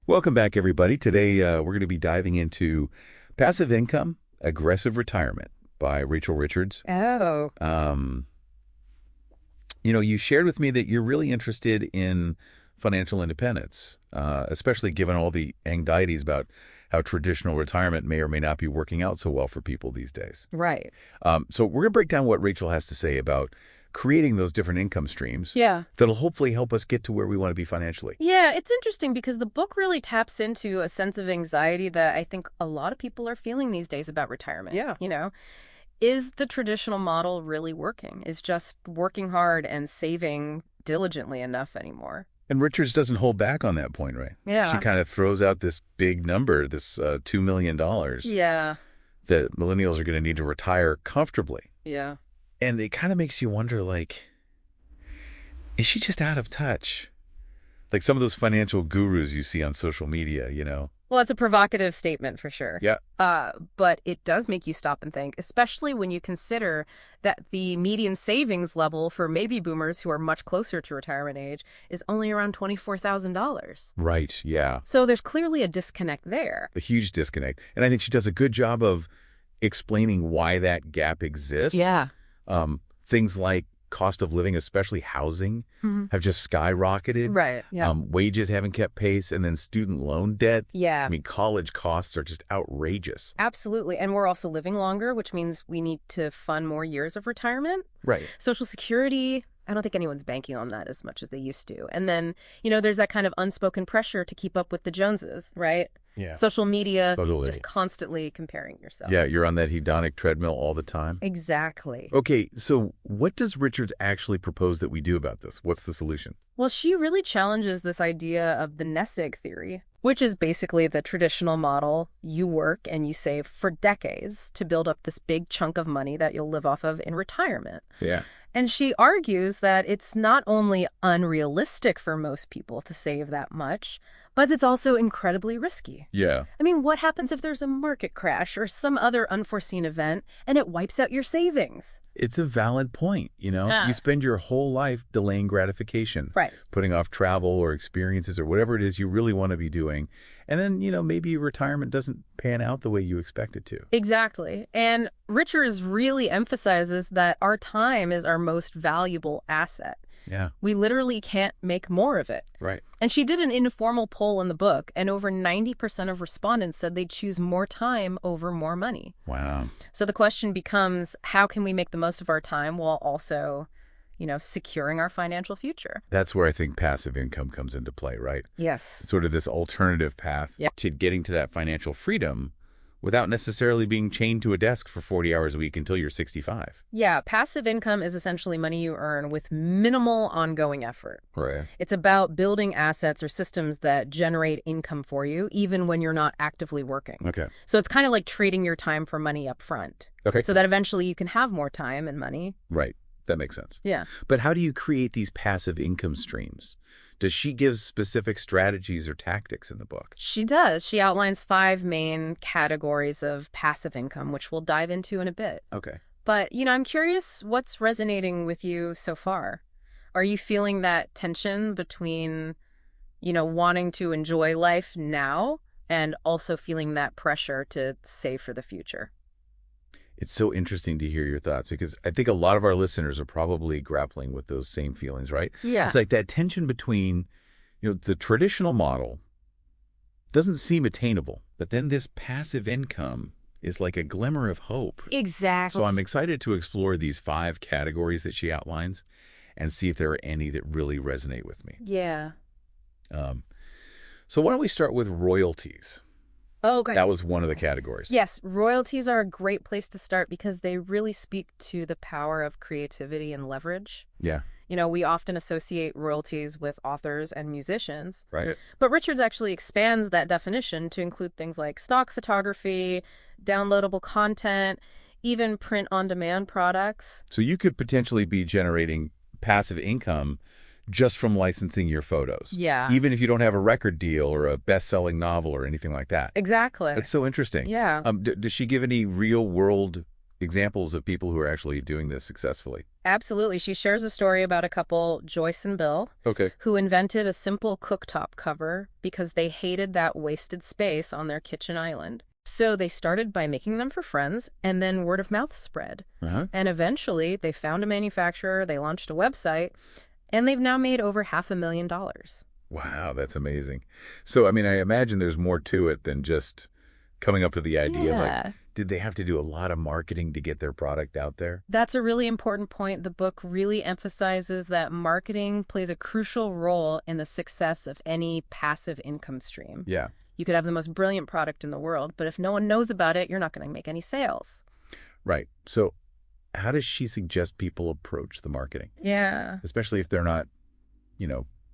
Welcome back, everybody. Today, we're going to be diving into Passive Income, Aggressive Retirement by Rachel Richards. Oh, You shared with me that you're really interested in financial independence, especially given all the anxieties about how traditional retirement may or may not be working out so well for people these days. right. So we're going to break down what Rachel has to say about creating those different income streams Yeah. that'll hopefully help us get to where we want to be financially. Yeah, it's interesting because the book really taps into a sense of anxiety that I think a lot of people are feeling these days about retirement. Yeah. Is the traditional model really working? Is just working hard and saving diligently enough anymore? And Richards doesn't hold back on that point, right? Yeah. She kind of throws out this big number, this $2 million Yeah. that millennials are going to need to retire comfortably. Yeah. And it kind of makes you wonder, is she just out of touch? Like some of those financial gurus you see on social media, Well, it's a provocative statement for sure. Yeah. But it does make you stop and think, especially when you consider that the median savings level for baby boomers who are much closer to retirement age is only around $24,000. Right, yeah. So there's clearly a disconnect there. A huge disconnect. And I think she does a good job of explaining why that gap exists. Yeah. Things like cost of living, especially housing, have just skyrocketed. Right. Yeah. Wages haven't kept pace, and then student loan debt. Yeah. I mean, college costs are just outrageous. Absolutely. And we're also living longer, which means we need to fund more years of retirement. Right. Social Security, I don't think anyone's banking on that as much as they used to. And then, there's that kind of unspoken pressure to keep up with the Joneses, right? Yeah. Social media, Totally. just constantly comparing yourself. Yeah, you're on that hedonic treadmill all the time. Exactly. Okay, so what does Richards actually propose that we do about this? What's the solution? Well, she really challenges this idea of the nest egg theory, which is basically the traditional model. You work and you save for decades to build up this big chunk of money that you'll live off of in retirement. Yeah. And she argues that it's not only unrealistic for most people to save that much, but it's also incredibly risky. Yeah. I mean, what happens if there's a market crash or some other unforeseen event and it wipes out your savings? It's a valid point, You spend your whole life delaying gratification. Right. Putting off travel or experiences or whatever it is you really want to be doing. And then, maybe retirement doesn't pan out the way you expect it to. Exactly. And Richards really emphasizes that our time is our most valuable asset. Yeah. We literally can't make more of it. Right. And she did an informal poll in the book, and over 90% of respondents said they'd choose more time over more money. Wow. So the question becomes, how can we make the most of our time while also, securing our financial future? That's where I think passive income comes into play, right? Yes. It's sort of this alternative path to getting to that financial freedom without necessarily being chained to a desk for 40 hours a week until you're 65. Yeah, passive income is essentially money you earn with minimal ongoing effort. Right. It's about building assets or systems that generate income for you, even when you're not actively working. Okay. So it's kind of like trading your time for money up front. Okay. So that eventually you can have more time and money. Right. That makes sense. Yeah. But how do you create these passive income streams? Does she give specific strategies or tactics in the book? She does. She outlines 5 main categories of passive income, which we'll dive into in a bit. Okay. But, I'm curious what's resonating with you so far. Are you feeling that tension between, wanting to enjoy life now and also feeling that pressure to save for the future? It's so interesting to hear your thoughts because I think a lot of our listeners are probably grappling with those same feelings, right? Yeah. It's like that tension between, the traditional model doesn't seem attainable, but then this passive income is like a glimmer of hope. Exactly. So I'm excited to explore these 5 categories that she outlines and see if there are any that really resonate with me. Yeah. So why don't we start with royalties? Okay. That was one of the categories. Yes, royalties are a great place to start because they really speak to the power of creativity and leverage. Yeah. We often associate royalties with authors and musicians. Right. But Richards actually expands that definition to include things like stock photography, downloadable content, even print-on-demand products. So you could potentially be generating passive income just from licensing your photos. Yeah. Even if you don't have a record deal or a best-selling novel or anything like that. Exactly. That's so interesting. Yeah. Does she give any real-world examples of people who are actually doing this successfully. Absolutely. She shares a story about a couple, Joyce and Bill, Okay. who invented a simple cooktop cover because they hated that wasted space on their kitchen island. So they started by making them for friends, and then word of mouth spread. Uh-huh. And eventually, they found a manufacturer, they launched a website, and they've now made over $500,000. Wow, that's amazing. So, I mean, I imagine there's more to it than just coming up with the idea. Yeah. Did they have to do a lot of marketing to get their product out there? That's a really important point. The book really emphasizes that marketing plays a crucial role in the success of any passive income stream. Yeah. You could have the most brilliant product in the world, but if no one knows about it, you're not going to make any sales. Right. So how does she suggest people approach the marketing, Yeah. especially if they're not,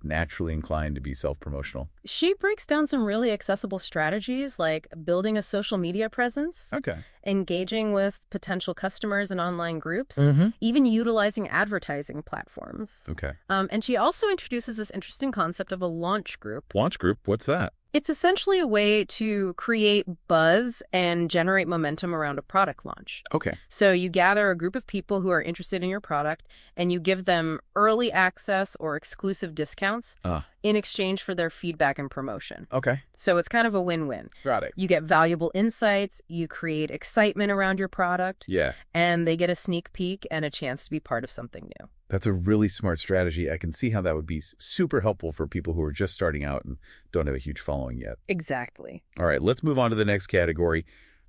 naturally inclined to be self-promotional? She breaks down some really accessible strategies like building a social media presence, Okay. engaging with potential customers in online groups, Mm-hmm. even utilizing advertising platforms. Okay. And she also introduces this interesting concept of a launch group. Launch group, what's that? It's essentially a way to create buzz and generate momentum around a product launch. Okay. So you gather a group of people who are interested in your product and you give them early access or exclusive discounts in exchange for their feedback and promotion. Okay. So it's kind of a win-win. Got it. You get valuable insights, you create excitement around your product, Yeah. and they get a sneak peek and a chance to be part of something new. That's a really smart strategy. I can see how that would be super helpful for people who are just starting out and don't have a huge following yet. Exactly. All right, let's move on to the next category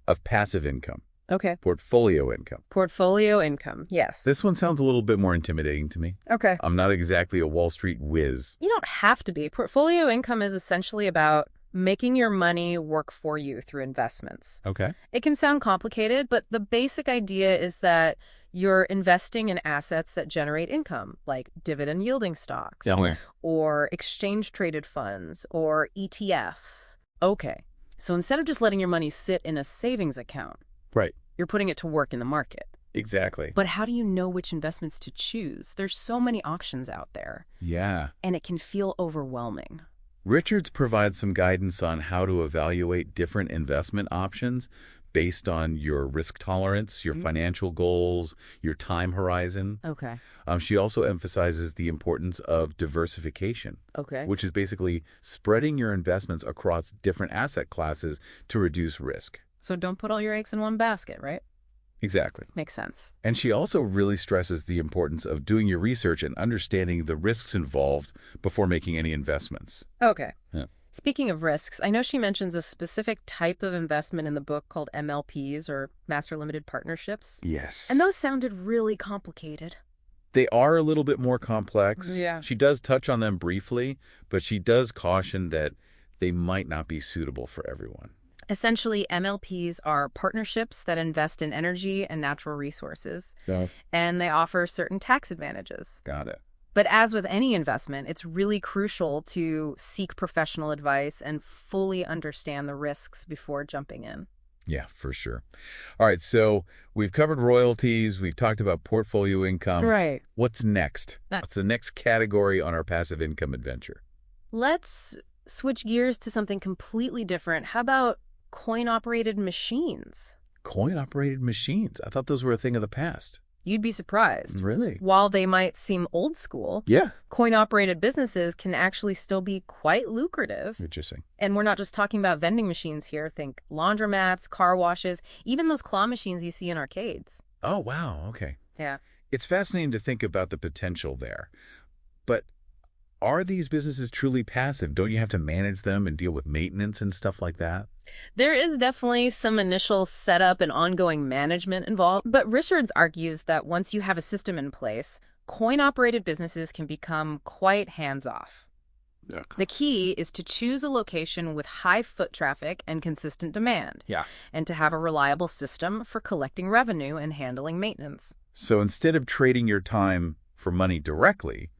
of passive income, Okay. portfolio income. Portfolio income. Yes. This one sounds a little bit more intimidating to me. Okay. I'm not exactly a Wall Street whiz. You don't have to be. Portfolio income is essentially about making your money work for you through investments. Okay. It can sound complicated, but the basic idea is that you're investing in assets that generate income, like dividend-yielding stocks, or exchange-traded funds, or ETFs. Okay, so instead of just letting your money sit in a savings account, Right. you're putting it to work in the market. Exactly. But how do you know which investments to choose? There's so many options out there, Yeah. and it can feel overwhelming. Richards provides some guidance on how to evaluate different investment options based on your risk tolerance, your financial goals, your time horizon. Okay. She also emphasizes the importance of diversification, Okay. which is basically spreading your investments across different asset classes to reduce risk. So don't put all your eggs in one basket, right? Exactly. Makes sense. And she also really stresses the importance of doing your research and understanding the risks involved before making any investments. Okay. Yeah. Speaking of risks, I know she mentions a specific type of investment in the book called MLPs, or Master Limited Partnerships. Yes. And those sounded really complicated. They are a little bit more complex. Yeah. She does touch on them briefly, but she does caution that they might not be suitable for everyone. Essentially, MLPs are partnerships that invest in energy and natural resources, and they offer certain tax advantages. Got it. But as with any investment, it's really crucial to seek professional advice and fully understand the risks before jumping in. Yeah, for sure. All right, so we've covered royalties. We've talked about portfolio income. Right. What's next? What's the next category on our passive income adventure? Let's switch gears to something completely different. How about coin-operated machines? Coin-operated machines. I thought those were a thing of the past. You'd be surprised. Really? While they might seem old school, Yeah. coin-operated businesses can actually still be quite lucrative. Interesting. And we're not just talking about vending machines here. Think laundromats, car washes, even those claw machines you see in arcades. Oh, wow. Okay. Yeah. It's fascinating to think about the potential there. But are these businesses truly passive? Don't you have to manage them and deal with maintenance and stuff like that? There is definitely some initial setup and ongoing management involved, but Richards argues that once you have a system in place, coin-operated businesses can become quite hands-off. The key is to choose a location with high foot traffic and consistent demand, and to have a reliable system for collecting revenue and handling maintenance. So instead of trading your time for money directly,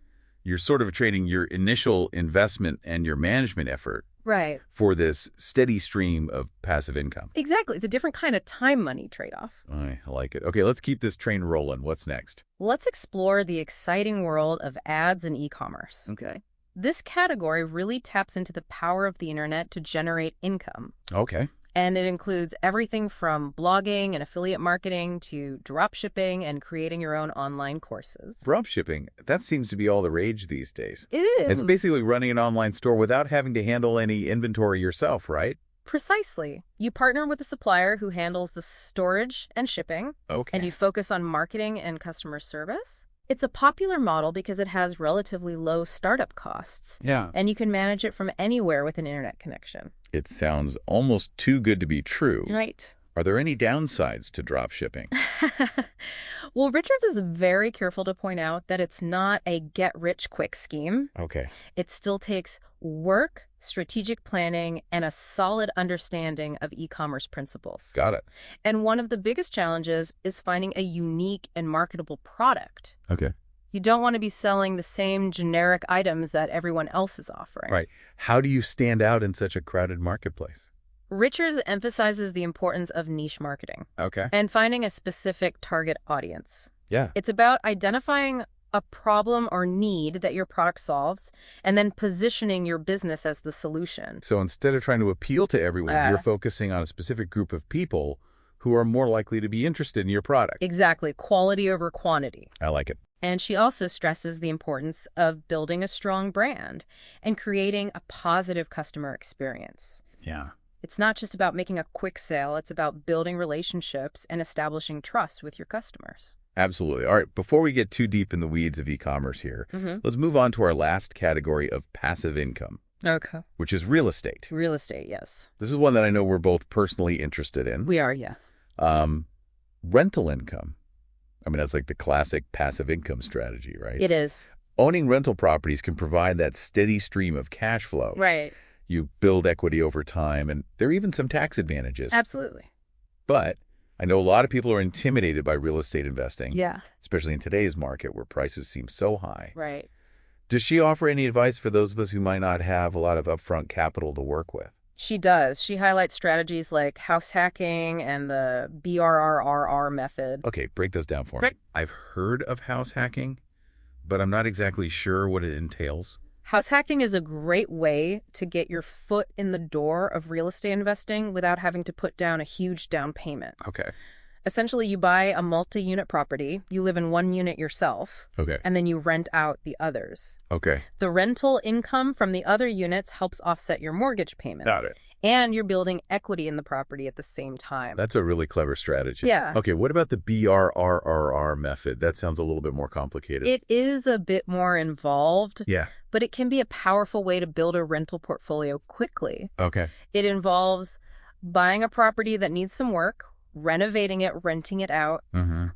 you're sort of trading your initial investment and your management effort Right. for this steady stream of passive income. Exactly. It's a different kind of time-money trade-off. I like it. Okay, let's keep this train rolling. What's next? Let's explore the exciting world of ads and e-commerce. Okay. This category really taps into the power of the internet to generate income. Okay. And it includes everything from blogging and affiliate marketing to drop shipping and creating your own online courses. Drop shipping, that seems to be all the rage these days. It It's is. basically running an online store without having to handle any inventory yourself, right? Precisely. You partner with a supplier who handles the storage and shipping, Okay. and you focus on marketing and customer service. It's a popular model because it has relatively low startup costs, Yeah. and you can manage it from anywhere with an internet connection. It sounds almost too good to be true. Right. Are there any downsides to drop shipping? Well, Richards is very careful to point out that it's not a get-rich-quick scheme. Okay. It still takes work, strategic planning, and a solid understanding of e-commerce principles. Got it. And one of the biggest challenges is finding a unique and marketable product. Okay. You don't want to be selling the same generic items that everyone else is offering. Right. How do you stand out in such a crowded marketplace? Richards emphasizes the importance of niche marketing Okay. and finding a specific target audience. Yeah. It's about identifying a problem or need that your product solves and then positioning your business as the solution. So instead of trying to appeal to everyone, you're focusing on a specific group of people who are more likely to be interested in your product. Exactly. Quality over quantity. I like it. And she also stresses the importance of building a strong brand and creating a positive customer experience. Yeah. It's not just about making a quick sale, it's about building relationships and establishing trust with your customers. Absolutely. All right, before we get too deep in the weeds of e-commerce here, let's move on to our last category of passive income, Okay. which is real estate. Real estate, yes. This is one that I know we're both personally interested in. We are, yes. Rental income. I mean, that's like the classic passive income strategy, right? It is. Owning rental properties can provide that steady stream of cash flow. Right. You build equity over time, and there are even some tax advantages. Absolutely. But I know a lot of people are intimidated by real estate investing, Yeah. especially in today's market where prices seem so high. Right. Does she offer any advice for those of us who might not have a lot of upfront capital to work with? She does. She highlights strategies like house hacking and the BRRRR method. Okay, break those down for me. Great. I've heard of house hacking, but I'm not exactly sure what it entails. House hacking is a great way to get your foot in the door of real estate investing without having to put down a huge down payment. Okay. Essentially, you buy a multi-unit property, you live in one unit yourself, Okay. and then you rent out the others. Okay. The rental income from the other units helps offset your mortgage payment. Got it. And you're building equity in the property at the same time. That's a really clever strategy. Yeah. Okay, what about the BRRRR method? That sounds a little bit more complicated. It is a bit more involved, Yeah. but it can be a powerful way to build a rental portfolio quickly. Okay. It involves buying a property that needs some work, renovating it, renting it out,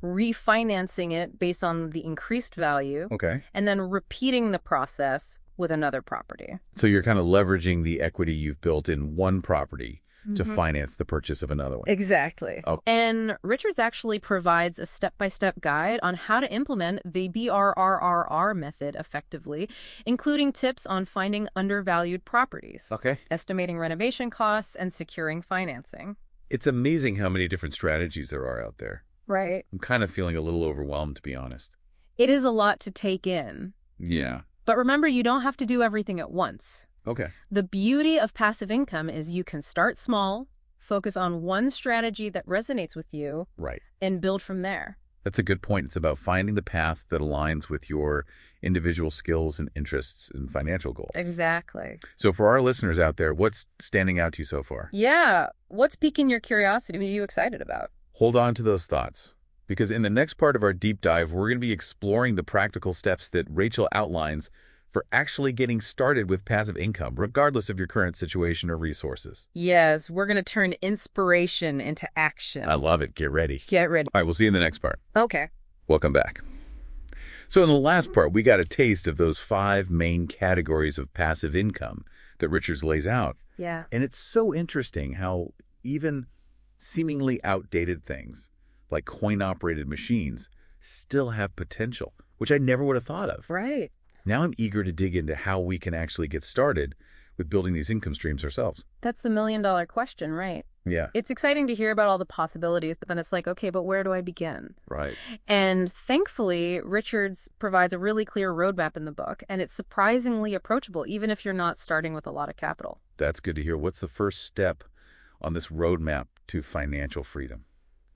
refinancing it based on the increased value, Okay. and then repeating the process with another property. So you're kind of leveraging the equity you've built in one property to finance the purchase of another one. Exactly. Oh. And Richards actually provides a step-by-step guide on how to implement the BRRRR method effectively, including tips on finding undervalued properties, Okay. estimating renovation costs, and securing financing. It's amazing how many different strategies there are out there. Right. I'm kind of feeling a little overwhelmed, to be honest. It is a lot to take in. Yeah. But remember, you don't have to do everything at once. Okay. The beauty of passive income is you can start small, focus on one strategy that resonates with you, Right. and build from there. That's a good point. It's about finding the path that aligns with your individual skills and interests and financial goals. Exactly. So for our listeners out there, what's standing out to you so far? Yeah. What's piquing your curiosity? What are you excited about? Hold on to those thoughts, because in the next part of our deep dive, we're going to be exploring the practical steps that Rachel outlines for actually getting started with passive income, regardless of your current situation or resources. Yes, we're going to turn inspiration into action. I love it. Get ready. Get ready. All right, we'll see you in the next part. Okay. Welcome back. So in the last part, we got a taste of those 5 main categories of passive income that Richards lays out. Yeah. And it's so interesting how even seemingly outdated things like coin-operated machines still have potential, which I never would have thought of. Right. Now I'm eager to dig into how we can actually get started with building these income streams ourselves. That's the million-dollar question, right? Yeah. It's exciting to hear about all the possibilities, but then it's like, okay, but where do I begin? Right. And thankfully, Richards provides a really clear roadmap in the book, and it's surprisingly approachable, even if you're not starting with a lot of capital. That's good to hear. What's the first step on this roadmap to financial freedom?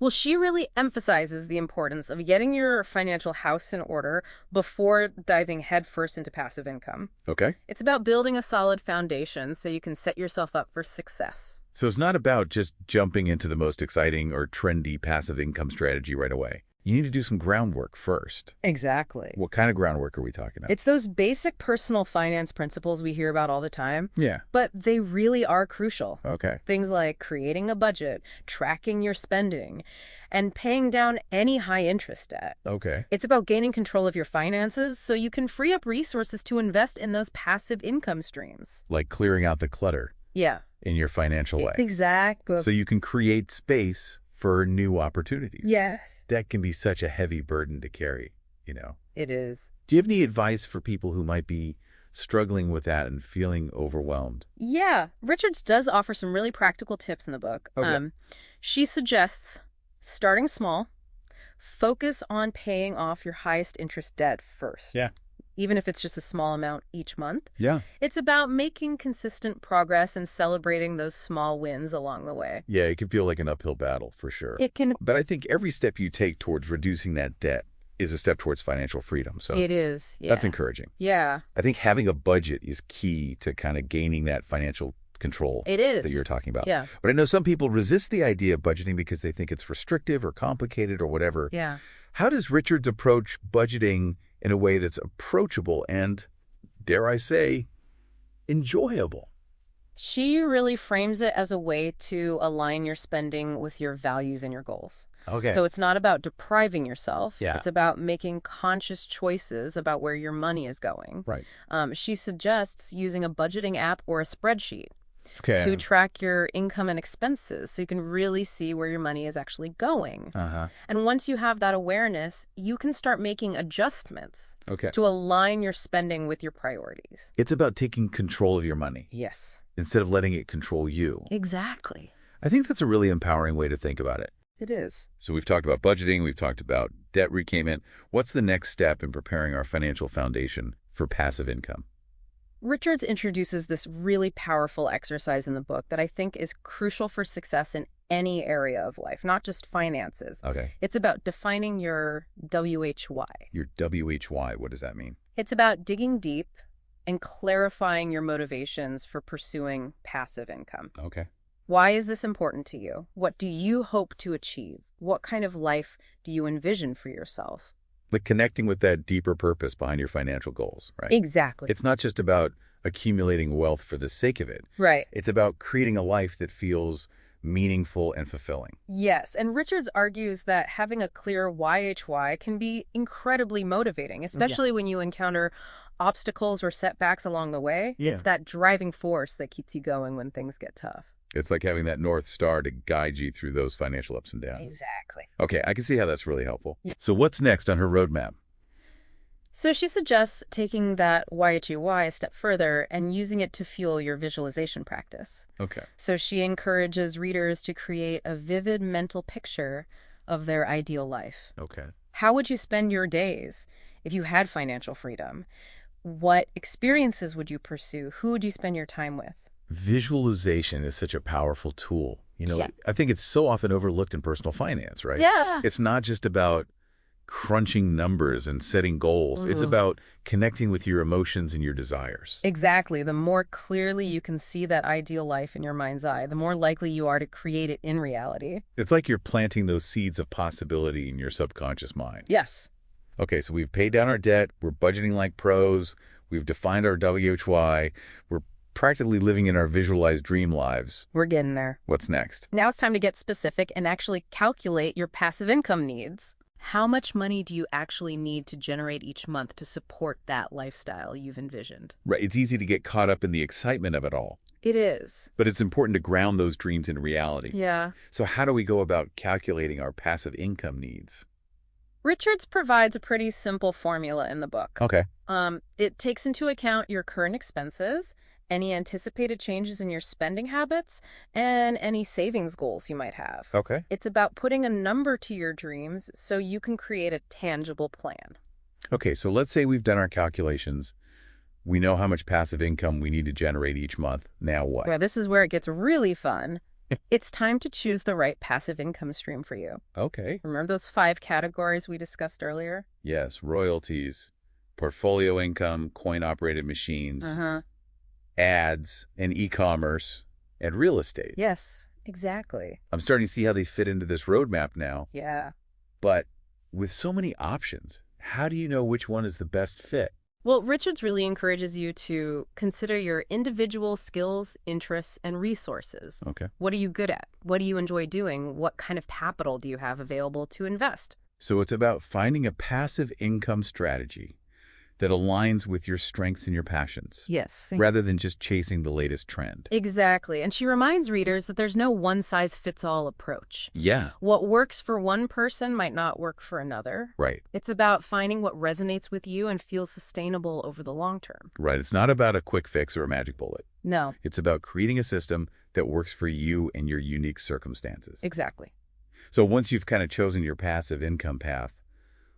Well, she really emphasizes the importance of getting your financial house in order before diving headfirst into passive income. Okay. It's about building a solid foundation so you can set yourself up for success. So it's not about just jumping into the most exciting or trendy passive income strategy right away. You need to do some groundwork first. Exactly. What kind of groundwork are we talking about? It's those basic personal finance principles we hear about all the time, Yeah. but they really are crucial. Okay. Things like creating a budget, tracking your spending, and paying down any high-interest debt. Okay. It's about gaining control of your finances so you can free up resources to invest in those passive income streams. Like clearing out the clutter Yeah. in your financial life. Exactly. So you can create space for new opportunities. Yes. That can be such a heavy burden to carry, you know. It is. Do you have any advice for people who might be struggling with that and feeling overwhelmed? Yeah. Richards does offer some really practical tips in the book. Okay. She suggests starting small, focus on paying off your highest interest debt first. Yeah. Even if it's just a small amount each month. Yeah. It's about making consistent progress and celebrating those small wins along the way. Yeah, it can feel like an uphill battle for sure. It can. But I think every step you take towards reducing that debt is a step towards financial freedom. So It is. Yeah. that's encouraging. Yeah. I think having a budget is key to kind of gaining that financial control It is. that you're talking about. Yeah. But I know some people resist the idea of budgeting because they think it's restrictive or complicated or whatever. Yeah. How does Richards approach budgeting in a way that's approachable and, dare I say, enjoyable? She really frames it as a way to align your spending with your values and your goals. Okay. So it's not about depriving yourself. Yeah. It's about making conscious choices about where your money is going. Right. She suggests using a budgeting app or a spreadsheet Okay. to track your income and expenses so you can really see where your money is actually going. Uh-huh. And once you have that awareness, you can start making adjustments Okay. to align your spending with your priorities. It's about taking control of your money Yes. instead of letting it control you. Exactly. I think that's a really empowering way to think about it. It is. So we've talked about budgeting, we've talked about debt repayment. What's the next step in preparing our financial foundation for passive income? Richards introduces this really powerful exercise in the book that I think is crucial for success in any area of life, not just finances. Okay. It's about defining your WHY. Your WHY, what does that mean? It's about digging deep and clarifying your motivations for pursuing passive income. Okay. Why is this important to you? What do you hope to achieve? What kind of life do you envision for yourself? Like connecting with that deeper purpose behind your financial goals, right? Exactly. It's not just about accumulating wealth for the sake of it. Right. It's about creating a life that feels meaningful and fulfilling. Yes, and Richards argues that having a clear YHY can be incredibly motivating, especially when you encounter obstacles or setbacks along the way. Yeah. It's that driving force that keeps you going when things get tough. It's like having that North Star to guide you through those financial ups and downs. Exactly. Okay, I can see how that's really helpful. Yeah. So what's next on her roadmap? So she suggests taking that YHY a step further and using it to fuel your visualization practice. Okay. So she encourages readers to create a vivid mental picture of their ideal life. Okay. How would you spend your days if you had financial freedom? What experiences would you pursue? Who would you spend your time with? Visualization is such a powerful tool. You know, Yeah. I think it's so often overlooked in personal finance, right? Yeah. It's not just about crunching numbers and setting goals. It's Mhm. about connecting with your emotions and your desires. Exactly. The more clearly you can see that ideal life in your mind's eye, the more likely you are to create it in reality. It's like you're planting those seeds of possibility in your subconscious mind. Yes. Okay, so we've paid down our debt. We're budgeting like pros. We've defined our WHY. We're practically living in our visualized dream lives. We're getting there. What's next? Now it's time to get specific and actually calculate your passive income needs. How much money do you actually need to generate each month to support that lifestyle you've envisioned? Right, it's easy to get caught up in the excitement of it all, It is. but it's important to ground those dreams in reality. Yeah. So how do we go about calculating our passive income needs? Richards provides a pretty simple formula in the book. Okay. It takes into account your current expenses, any anticipated changes in your spending habits, and any savings goals you might have. Okay. It's about putting a number to your dreams so you can create a tangible plan. Okay, so let's say we've done our calculations. We know how much passive income we need to generate each month. Now what? Well, this is where it gets really fun. It's time to choose the right passive income stream for you. Okay. Remember those 5 categories we discussed earlier? Yes, royalties, portfolio income, coin-operated machines, Uh-huh. ads, and e-commerce, and real estate. Yes, exactly. I'm starting to see how they fit into this roadmap now. Yeah. But with so many options, how do you know which one is the best fit? Well, Richards really encourages you to consider your individual skills, interests, and resources. Okay. What are you good at? What do you enjoy doing? What kind of capital do you have available to invest? So it's about finding a passive income strategy that aligns with your strengths and your passions, Yes. rather than just chasing the latest trend. Exactly. And she reminds readers that there's no one-size-fits-all approach. Yeah, What works for one person might not work for another. right. It's about finding what resonates with you and feels sustainable over the long term. Right. It's not about a quick fix or a magic bullet. No, It's about creating a system that works for you and your unique circumstances. exactly. So once you've kind of chosen your passive income path,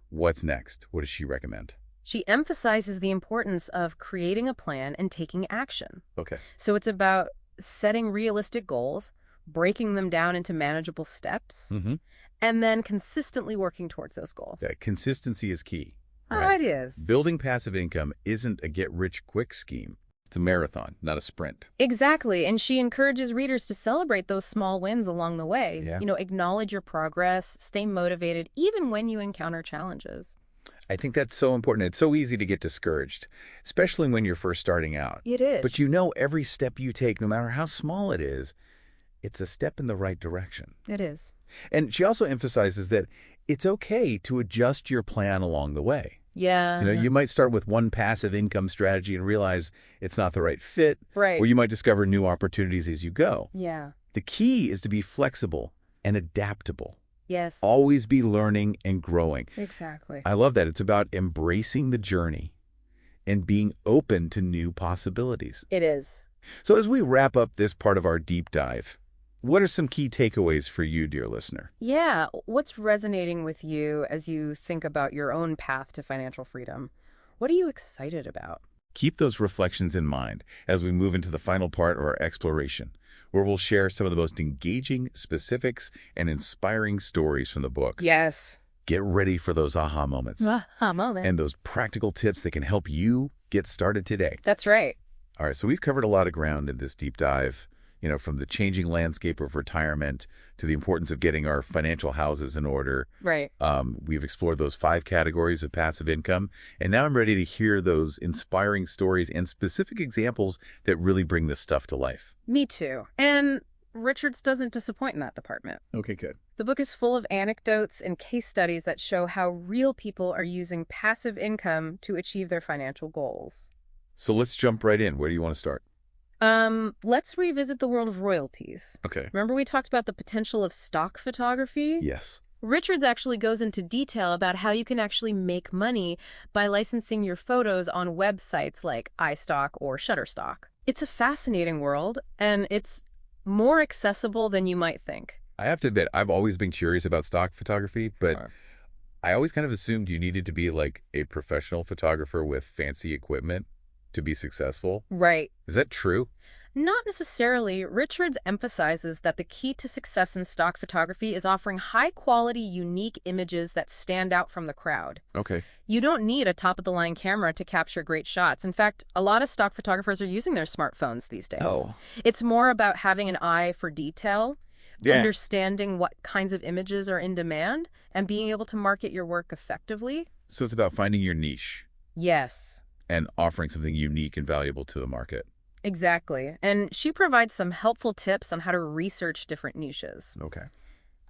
what's next? What does she recommend? She emphasizes the importance of creating a plan and taking action. Okay. So it's about setting realistic goals, breaking them down into manageable steps, Mm-hmm. and then consistently working towards those goals. That consistency is key. Oh, right? it is. Building passive income isn't a get-rich-quick scheme. It's a marathon, not a sprint. Exactly. And she encourages readers to celebrate those small wins along the way. Yeah. Acknowledge your progress, stay motivated, even when you encounter challenges. I think that's so important. It's so easy to get discouraged, especially when you're first starting out. It is. But every step you take, no matter how small it is, it's a step in the right direction. It is. And she also emphasizes that it's okay to adjust your plan along the way. Yeah. You might start with one passive income strategy and realize it's not the right fit, Right. or you might discover new opportunities as you go. Yeah. The key is to be flexible and adaptable. Yes. Always be learning and growing. Exactly. I love that. It's about embracing the journey and being open to new possibilities. It is. So as we wrap up this part of our deep dive, what are some key takeaways for you, dear listener? Yeah. What's resonating with you as you think about your own path to financial freedom? What are you excited about? Keep those reflections in mind as we move into the final part of our exploration, where we'll share some of the most engaging specifics and inspiring stories from the book. Yes. Get ready for those aha moments Moment. and those practical tips that can help you get started today. That's right. All right, so we've covered a lot of ground in this deep dive, from the changing landscape of retirement to the importance of getting our financial houses in order. Right. We've explored those 5 categories of passive income, and now I'm ready to hear those inspiring stories and specific examples that really bring this stuff to life. Me too. And Richards doesn't disappoint in that department. Okay, good. The book is full of anecdotes and case studies that show how real people are using passive income to achieve their financial goals. So let's jump right in. Where do you want to start? Let's revisit the world of royalties. Okay. Remember we talked about the potential of stock photography? Yes. Richards actually goes into detail about how you can actually make money by licensing your photos on websites like iStock or Shutterstock. It's a fascinating world, and it's more accessible than you might think. I have to admit, I've always been curious about stock photography, but I always kind of assumed you needed to be like a professional photographer with fancy equipment to be successful. Right. Is that true? Not necessarily. Richards emphasizes that the key to success in stock photography is offering high-quality, unique images that stand out from the crowd. Okay. You don't need a top-of-the-line camera to capture great shots. In fact, a lot of stock photographers are using their smartphones these days. Oh. It's more about having an eye for detail, Yeah. understanding what kinds of images are in demand, and being able to market your work effectively. So it's about finding your niche Yes. and offering something unique and valuable to the market. Exactly. And she provides some helpful tips on how to research different niches. Okay.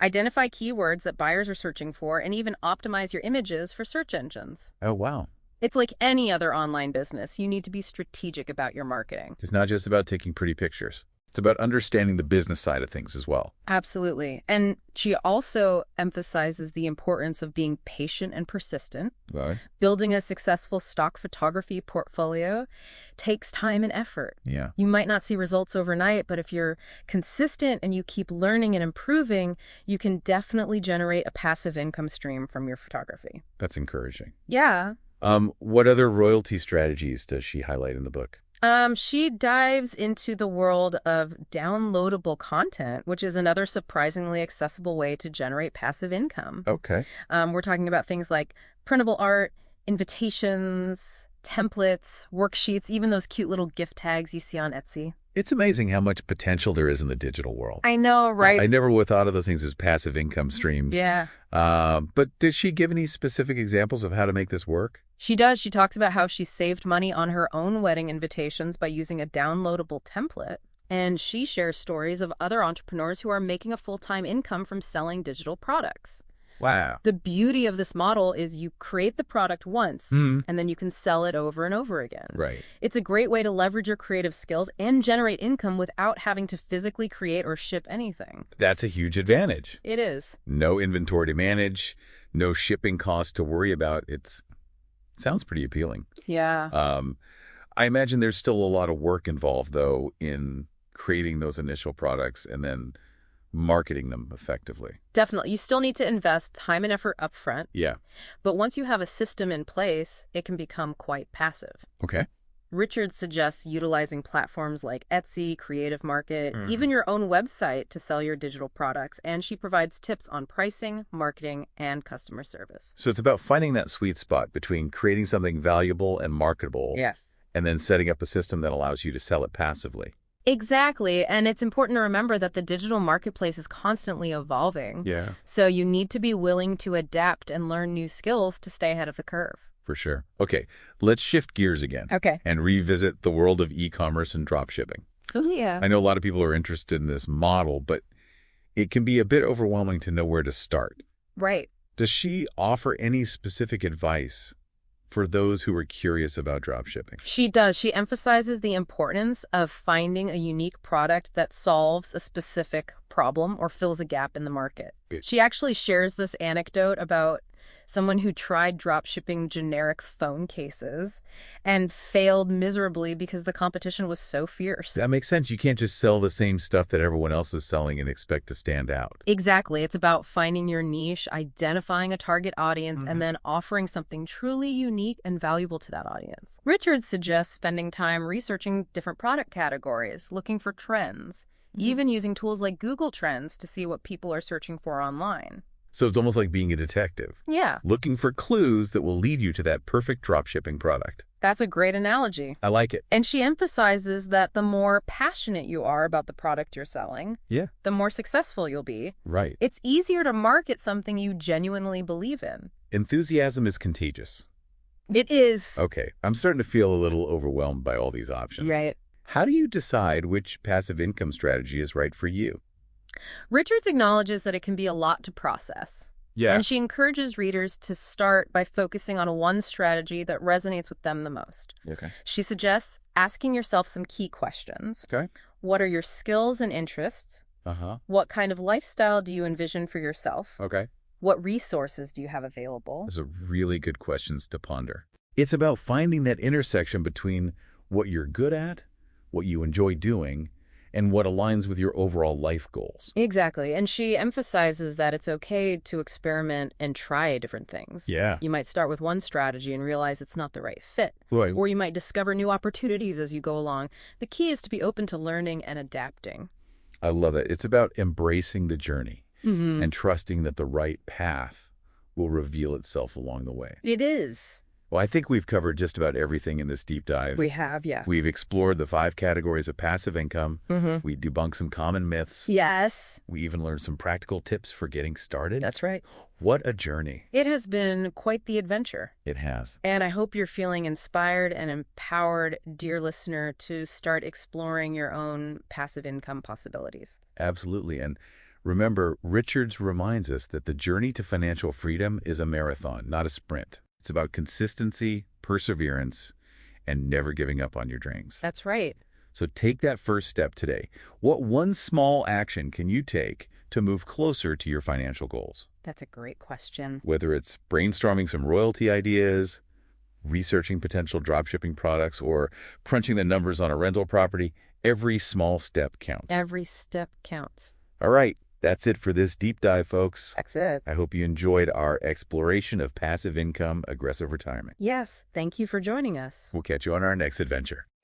Identify keywords that buyers are searching for, and even optimize your images for search engines. Oh, wow. It's like any other online business. You need to be strategic about your marketing. It's not just about taking pretty pictures. It's about understanding the business side of things as well. Absolutely. And she also emphasizes the importance of being patient and persistent. Right. Building a successful stock photography portfolio takes time and effort. Yeah. You might not see results overnight, but if you're consistent and you keep learning and improving, you can definitely generate a passive income stream from your photography. That's encouraging. Yeah. What other royalty strategies does she highlight in the book? She dives into the world of downloadable content, which is another surprisingly accessible way to generate passive income. Okay. We're talking about things like printable art, invitations, templates, worksheets, even those cute little gift tags you see on Etsy. It's amazing how much potential there is in the digital world. I know, right? I never would have thought of those things as passive income streams. Yeah. But did she give any specific examples of how to make this work? She does. She talks about how she saved money on her own wedding invitations by using a downloadable template. And she shares stories of other entrepreneurs who are making a full-time income from selling digital products. Wow. The beauty of this model is you create the product once, and then you can sell it over and over again. Right. It's a great way to leverage your creative skills and generate income without having to physically create or ship anything. That's a huge advantage. It is. No inventory to manage, no shipping costs to worry about. It sounds pretty appealing. Yeah. I imagine there's still a lot of work involved, though, in creating those initial products and then marketing them effectively. Definitely. You still need to invest time and effort upfront. Yeah. But once you have a system in place, it can become quite passive. Okay. Richard suggests utilizing platforms like Etsy, Creative Market, even your own website to sell your digital products, and she provides tips on pricing, marketing, and customer service. So it's about finding that sweet spot between creating something valuable and marketable. Yes. And then setting up a system that allows you to sell it passively. Exactly, and it's important to remember that the digital marketplace is constantly evolving. Yeah. So you need to be willing to adapt and learn new skills to stay ahead of the curve. For sure. Okay, let's shift gears again. Okay. And revisit the world of e-commerce and dropshipping. Oh, yeah. I know a lot of people are interested in this model, but it can be a bit overwhelming to know where to start. Right. Does she offer any specific advice for those who are curious about dropshipping? She does. She emphasizes the importance of finding a unique product that solves a specific problem or fills a gap in the market. She actually shares this anecdote about someone who tried dropshipping generic phone cases and failed miserably because the competition was so fierce. That makes sense. You can't just sell the same stuff that everyone else is selling and expect to stand out. Exactly. It's about finding your niche, identifying a target audience, and then offering something truly unique and valuable to that audience. Richard suggests spending time researching different product categories, looking for trends, even using tools like Google Trends to see what people are searching for online. So it's almost like being a detective, Yeah, looking for clues that will lead you to that perfect dropshipping product. that's a great analogy. I like it. And she emphasizes that the more passionate you are about the product you're selling, Yeah, the more successful you'll be. right. It's easier to market something you genuinely believe in. Enthusiasm is contagious. It is. Okay, I'm starting to feel a little overwhelmed by all these options. Right. How do you decide which passive income strategy is right for you? Richards acknowledges that it can be a lot to process. Yeah. And she encourages readers to start by focusing on one strategy that resonates with them the most. Okay. She suggests asking yourself some key questions. Okay. What are your skills and interests? Uh-huh. What kind of lifestyle do you envision for yourself? Okay. What resources do you have available? Those are really good questions to ponder. It's about finding that intersection between what you're good at, what you enjoy doing, and what aligns with your overall life goals. Exactly. And she emphasizes that it's okay to experiment and try different things. Yeah. You might start with one strategy and realize it's not the right fit. Right. Or you might discover new opportunities as you go along. The key is to be open to learning and adapting. I love it. It's about embracing the journey and trusting that the right path will reveal itself along the way. It is. Well, I think we've covered just about everything in this deep dive. We have, yeah. We've explored the 5 categories of passive income. We debunked some common myths. Yes. We even learned some practical tips for getting started. That's right. What a journey. It has been quite the adventure. It has. And I hope you're feeling inspired and empowered, dear listener, to start exploring your own passive income possibilities. Absolutely. And remember, Richards reminds us that the journey to financial freedom is a marathon, not a sprint. It's about consistency, perseverance, and never giving up on your dreams. That's right. So take that first step today. What one small action can you take to move closer to your financial goals? That's a great question. Whether it's brainstorming some royalty ideas, researching potential dropshipping products, or crunching the numbers on a rental property, every small step counts. Every step counts. All right. That's it for this deep dive, folks. That's it. I hope you enjoyed our exploration of passive income, aggressive retirement. Yes. Thank you for joining us. We'll catch you on our next adventure.